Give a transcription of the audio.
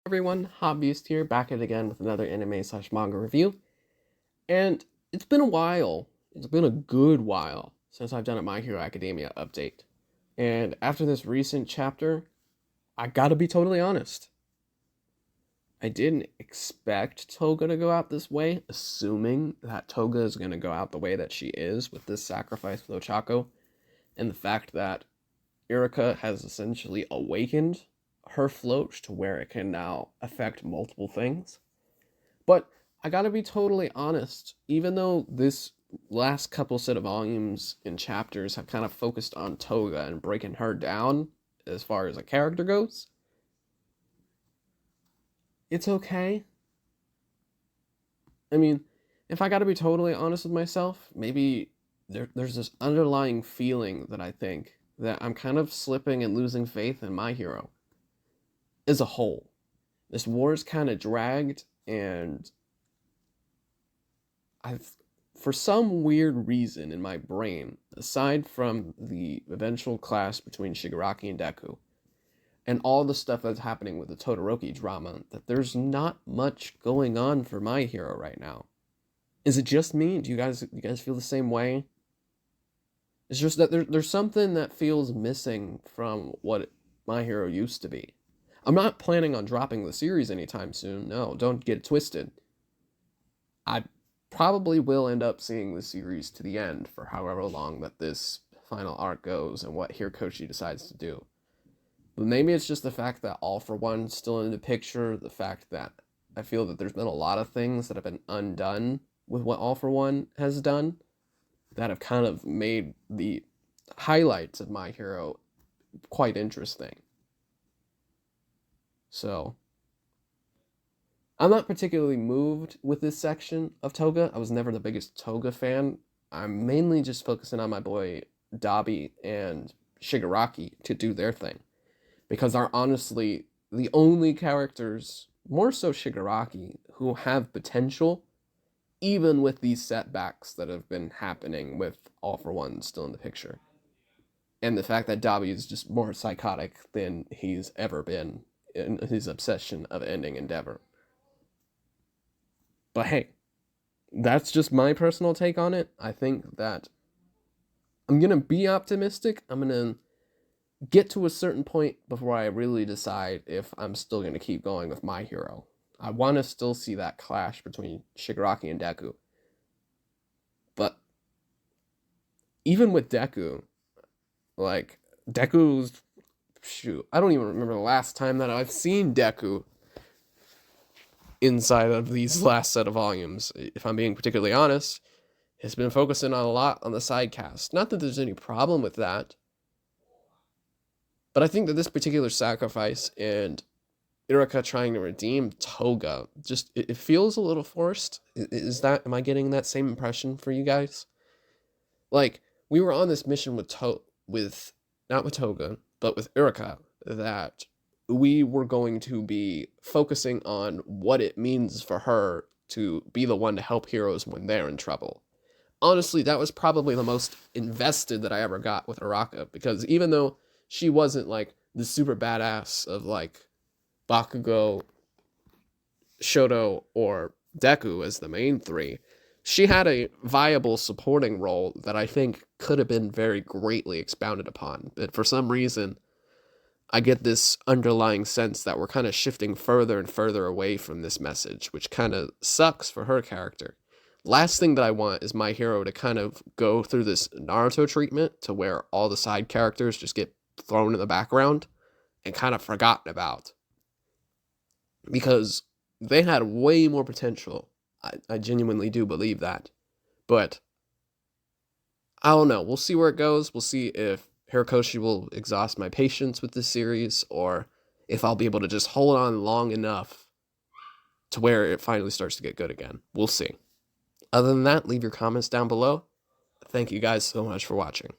Everyone, Hobbyist here, back at it again with another anime/manga review. And it's been a while. It's been a good while since I've done a My Hero Academia update. And after this recent chapter, I gotta be totally honest. I didn't expect Toga to go out this way, assuming that Toga is gonna go out the way that she is with this sacrifice with Ochako, and the fact that Irika has essentially awakened her float to where it can now affect multiple things. But I gotta be totally honest, even though this last couple set of volumes and chapters have kind of focused on Toga and breaking her down as far as a character goes, it's okay. I mean, if I gotta be totally honest with myself, maybe there's this underlying feeling that I think that I'm kind of slipping and losing faith in my hero as a whole. This war's kind of dragged, and I've, for some weird reason in my brain, aside from the eventual clash between Shigaraki and Deku, and all the stuff that's happening with the Todoroki drama, that there's not much going on for my hero right now. Is it just me? Do you guys feel the same way? It's just that there's something that feels missing from what my hero used to be. I'm not planning on dropping the series anytime soon. No, don't get it twisted. I probably will end up seeing the series to the end for however long that this final arc goes and what Hirokoshi decides to do. But maybe it's just the fact that All For One's still in the picture, the fact that I feel that there's been a lot of things that have been undone with what All For One has done that have kind of made the highlights of my hero quite interesting. So, I'm not particularly moved with this section of Toga. I was never the biggest Toga fan. I'm mainly just focusing on my boy Dabi and Shigaraki to do their thing, because they're honestly the only characters, more so Shigaraki, who have potential, even with these setbacks that have been happening with All For One still in the picture. And the fact that Dabi is just more psychotic than he's ever been in his obsession of ending Endeavor. But hey, that's just my personal take on it. I think that I'm going to be optimistic. I'm going to get to a certain point before I really decide if I'm still going to keep going with my hero. I want to still see that clash between Shigaraki and Deku. But even with Deku, like, Deku's... Shoot, I don't even remember the last time that I've seen Deku inside of these last set of volumes. If I'm being particularly honest, it's been focusing on a lot on the side cast. Not that there's any problem with that, but I think that this particular sacrifice and Irika trying to redeem Toga, just, it feels a little forced. Am I getting that same impression for you guys? Like, we were on this mission not with Toga, but with Irika, that we were going to be focusing on what it means for her to be the one to help heroes when they're in trouble. Honestly, that was probably the most invested that I ever got with Araka, because even though she wasn't like the super badass of like Bakugo, Shoto, or Deku as the main three, she had a viable supporting role that I think could have been very greatly expounded upon. But for some reason, I get this underlying sense that we're kind of shifting further and further away from this message, which kind of sucks for her character. Last thing that I want is my hero to kind of go through this Naruto treatment to where all the side characters just get thrown in the background and kind of forgotten about. Because they had way more potential. I genuinely do believe that. But I don't know. We'll see where it goes. We'll see if Hirokoshi will exhaust my patience with this series, or if I'll be able to just hold on long enough to where it finally starts to get good again. We'll see. Other than that, leave your comments down below. Thank you guys so much for watching.